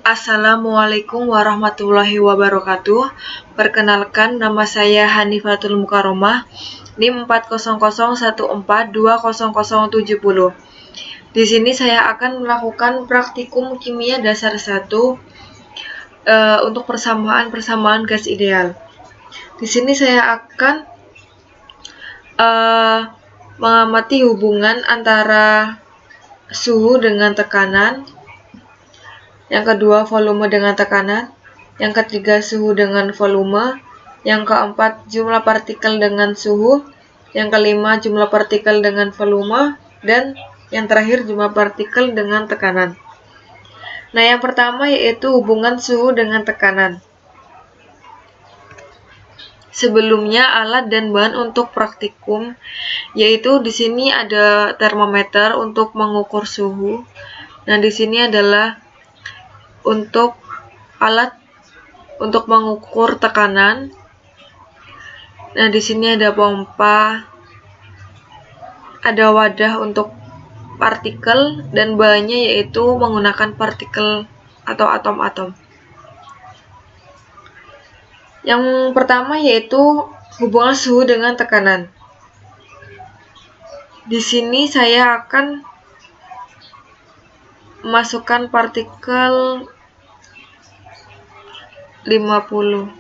Assalamualaikum warahmatullahi wabarakatuh. Perkenalkan, nama saya Hanifatul Mukaromah, NIM 40014200070. Di sini saya akan melakukan praktikum kimia dasar 1 untuk persamaan gas ideal. Di sini saya akan mengamati hubungan antara suhu dengan tekanan, yang kedua volume dengan tekanan, yang ketiga suhu dengan volume, yang keempat jumlah partikel dengan suhu, yang kelima jumlah partikel dengan volume, dan yang terakhir jumlah partikel dengan tekanan. Nah, yang pertama yaitu hubungan suhu dengan tekanan. Sebelumnya alat dan bahan untuk praktikum, yaitu di sini ada termometer untuk mengukur suhu. Nah, di sini adalah untuk alat untuk mengukur tekanan. Nah, di sini ada pompa, ada wadah untuk partikel, dan bahannya yaitu menggunakan partikel atau atom-atom. Yang pertama yaitu hubungan suhu dengan tekanan. Di sini saya akan memasukkan partikel 50.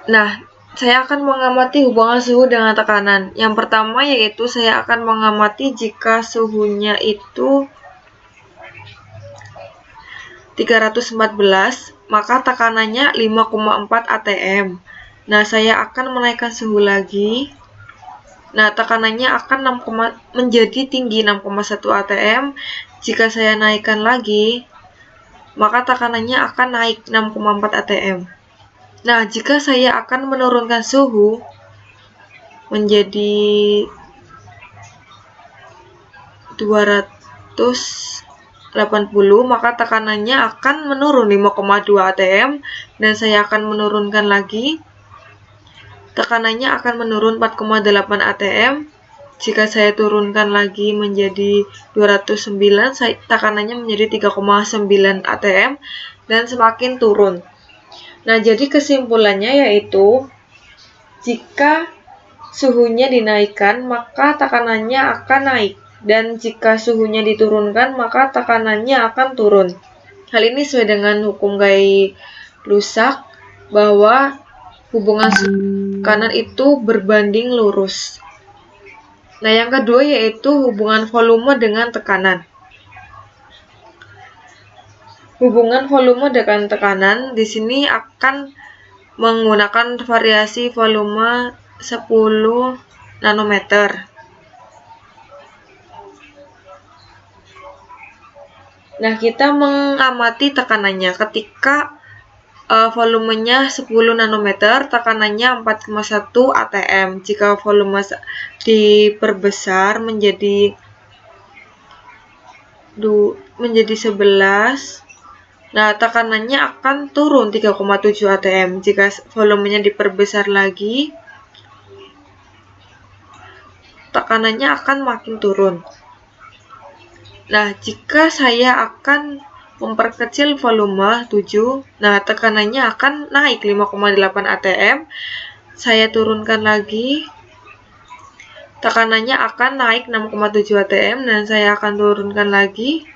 Nah, saya akan mengamati hubungan suhu dengan tekanan. Yang pertama yaitu saya akan mengamati jika suhunya itu 314, maka tekanannya 5,4 atm. Nah, saya akan menaikkan suhu lagi. Nah, tekanannya akan menjadi tinggi 6,1 atm. Jika saya naikkan lagi, maka tekanannya akan naik 6,4 atm. Nah, jika saya akan menurunkan suhu menjadi 280, maka tekanannya akan menurun 5,2 atm, dan saya akan menurunkan lagi. Tekanannya akan menurun 4,8 atm. Jika saya turunkan lagi menjadi 209, tekanannya menjadi 3,9 atm dan semakin turun. Nah, jadi kesimpulannya yaitu jika suhunya dinaikkan, maka tekanannya akan naik, dan jika suhunya diturunkan, maka tekanannya akan turun. Hal ini sesuai dengan hukum Gay-Lussac bahwa hubungan tekanan itu berbanding lurus. Nah, yang kedua yaitu hubungan volume dengan tekanan. Hubungan volume dengan tekanan di sini akan menggunakan variasi volume 10 nanometer. Nah, kita mengamati tekanannya ketika volumenya 10 nanometer, tekanannya 4,1 atm. Jika volume diperbesar menjadi 11, nah tekanannya akan turun 3,7 atm. Jika volumenya diperbesar lagi, tekanannya akan makin turun. Nah, jika saya akan memperkecil volume 7, nah tekanannya akan naik 5,8 atm. Saya turunkan lagi, tekanannya akan naik 6,7 atm, dan saya akan turunkan lagi,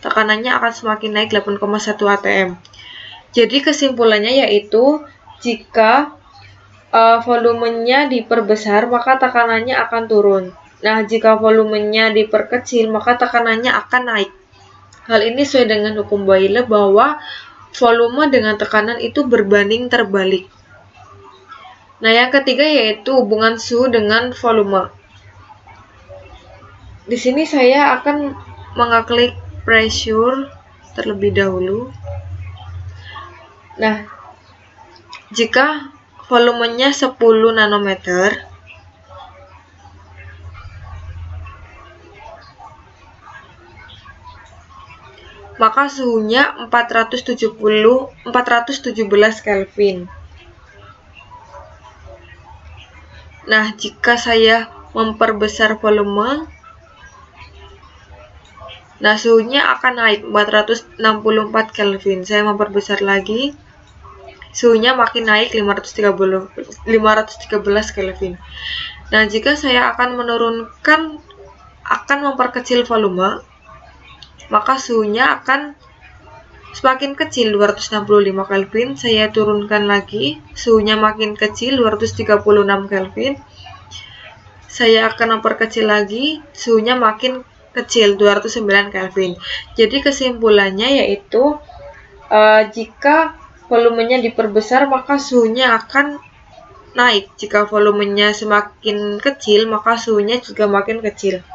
tekanannya akan semakin naik 8,1 atm. Jadi kesimpulannya yaitu jika volumenya diperbesar, maka tekanannya akan turun. Nah, jika volumenya diperkecil, maka tekanannya akan naik. Hal ini sesuai dengan hukum Boyle bahwa volume dengan tekanan itu berbanding terbalik. Nah, yang ketiga yaitu hubungan suhu dengan volume. Di sini saya akan mengeklik pressure terlebih dahulu. Nah, jika volumenya 10 nanometer, maka suhunya 417 Kelvin. Nah, jika saya memperbesar volume. Nah, suhunya akan naik 464 Kelvin. Saya memperbesar lagi. Suhunya makin naik 513 Kelvin. Nah, jika saya akan memperkecil volume, maka suhunya akan semakin kecil 265 Kelvin. Saya turunkan lagi, suhunya makin kecil 236 Kelvin. Saya akan memperkecil lagi, suhunya makin kecil 209 Kelvin. Jadi kesimpulannya yaitu jika volumenya diperbesar maka suhunya akan naik. Jika volumenya semakin kecil maka suhunya juga makin kecil.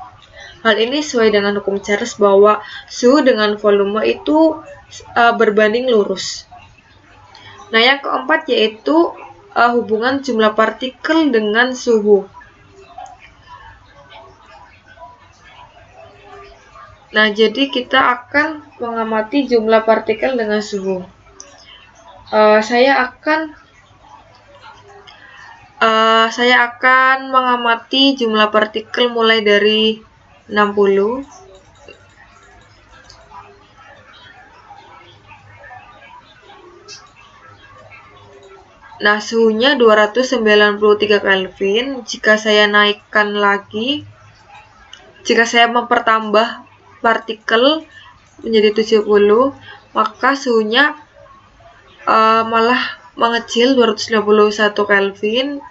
Hal ini sesuai dengan hukum Charles bahwa suhu dengan volume itu berbanding lurus. Nah, yang keempat yaitu hubungan jumlah partikel dengan suhu. Nah, jadi kita akan mengamati jumlah partikel dengan suhu. Saya akan mengamati jumlah partikel mulai dari 60. Nah, suhunya 293 Kelvin. Jika saya naikkan lagi, jika saya mempertambah partikel menjadi 70, maka suhunya malah mengecil 251 Kelvin.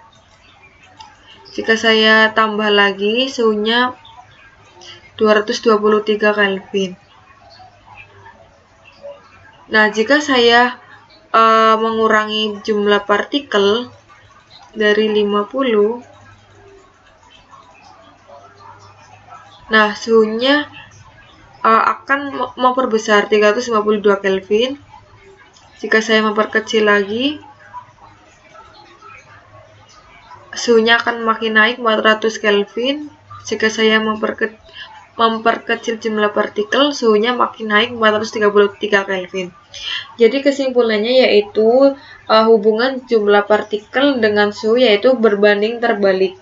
Jika saya tambah lagi, suhunya 223 Kelvin. Nah, jika saya mengurangi jumlah partikel dari 50, nah suhunya akan memperbesar 352 Kelvin. Jika saya memperkecil lagi, suhunya akan makin naik 400 Kelvin. Jika saya memperkecil jumlah partikel, suhunya makin naik 433 Kelvin. Jadi kesimpulannya yaitu hubungan jumlah partikel dengan suhu yaitu berbanding terbalik.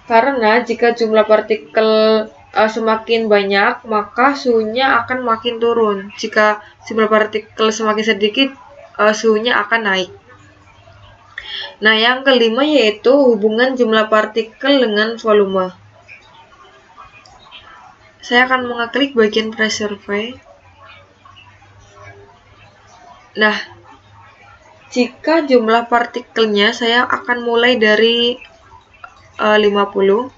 Karena jika jumlah partikel semakin banyak, maka suhunya akan makin turun. Jika jumlah partikel semakin sedikit, suhunya akan naik. Nah, yang kelima yaitu hubungan jumlah partikel dengan volume. Saya akan mengeklik bagian pressure survey. Nah, jika jumlah partikelnya saya akan mulai dari 50.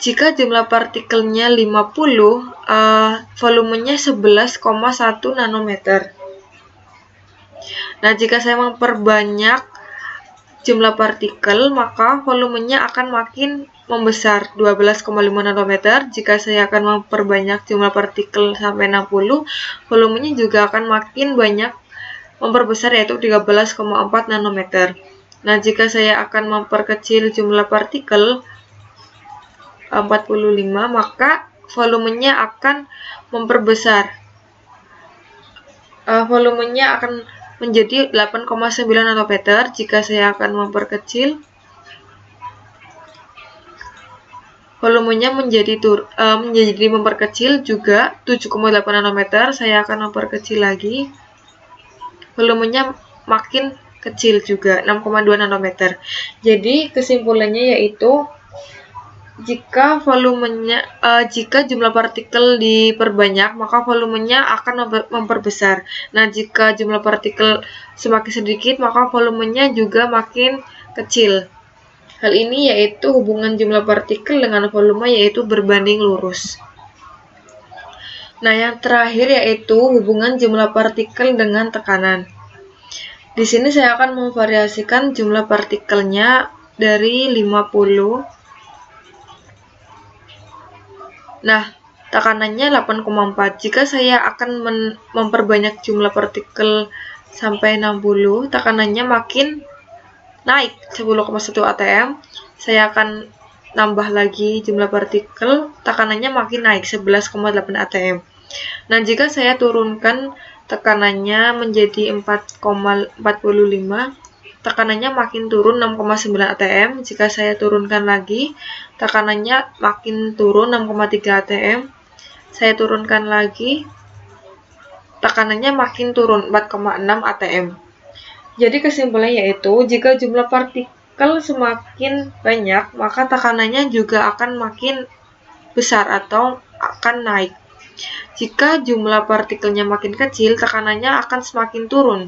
Jika jumlah partikelnya 50, volumenya 11,1 nanometer. Nah, jika saya memperbanyak jumlah partikel, maka volumenya akan makin membesar 12,5 nanometer. Jika saya akan memperbanyak jumlah partikel sampai 60, volumenya juga akan makin banyak memperbesar yaitu 13,4 nanometer. Nah, jika saya akan memperkecil jumlah partikel 45, maka volumenya akan memperbesar. Volumenya akan menjadi 8,9 nanometer. Jika saya akan memperkecil, volumenya menjadi memperkecil juga 7,8 nanometer. Saya akan memperkecil lagi. Volumenya makin kecil juga 6,2 nanometer. Jadi kesimpulannya yaitu jika jumlah partikel diperbanyak, maka volumenya akan memperbesar. Nah, jika jumlah partikel semakin sedikit, maka volumenya juga makin kecil. Hal ini yaitu hubungan jumlah partikel dengan volume yaitu berbanding lurus. Nah, yang terakhir yaitu hubungan jumlah partikel dengan tekanan. Di sini saya akan memvariasikan jumlah partikelnya dari 50. Nah, tekanannya 8,4. Jika saya akan memperbanyak jumlah partikel sampai 60, tekanannya makin naik 10,1 atm. Saya akan nambah lagi jumlah partikel, tekanannya makin naik 11,8 atm. Nah, jika saya turunkan tekanannya menjadi 4,45. Tekanannya makin turun 6,9 atm. Jika saya turunkan lagi, tekanannya makin turun 6,3 atm. Saya turunkan lagi, tekanannya makin turun 4,6 atm. Jadi kesimpulannya yaitu, jika jumlah partikel semakin banyak, maka tekanannya juga akan makin besar atau akan naik. Jika jumlah partikelnya makin kecil, tekanannya akan semakin turun.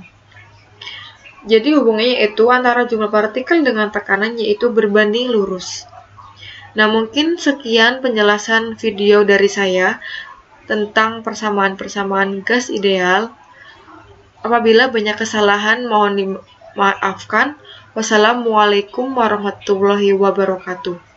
Jadi hubungannya itu antara jumlah partikel dengan tekanan yaitu berbanding lurus. Nah, mungkin sekian penjelasan video dari saya tentang persamaan-persamaan gas ideal. Apabila banyak kesalahan mohon dimaafkan. Wassalamualaikum warahmatullahi wabarakatuh.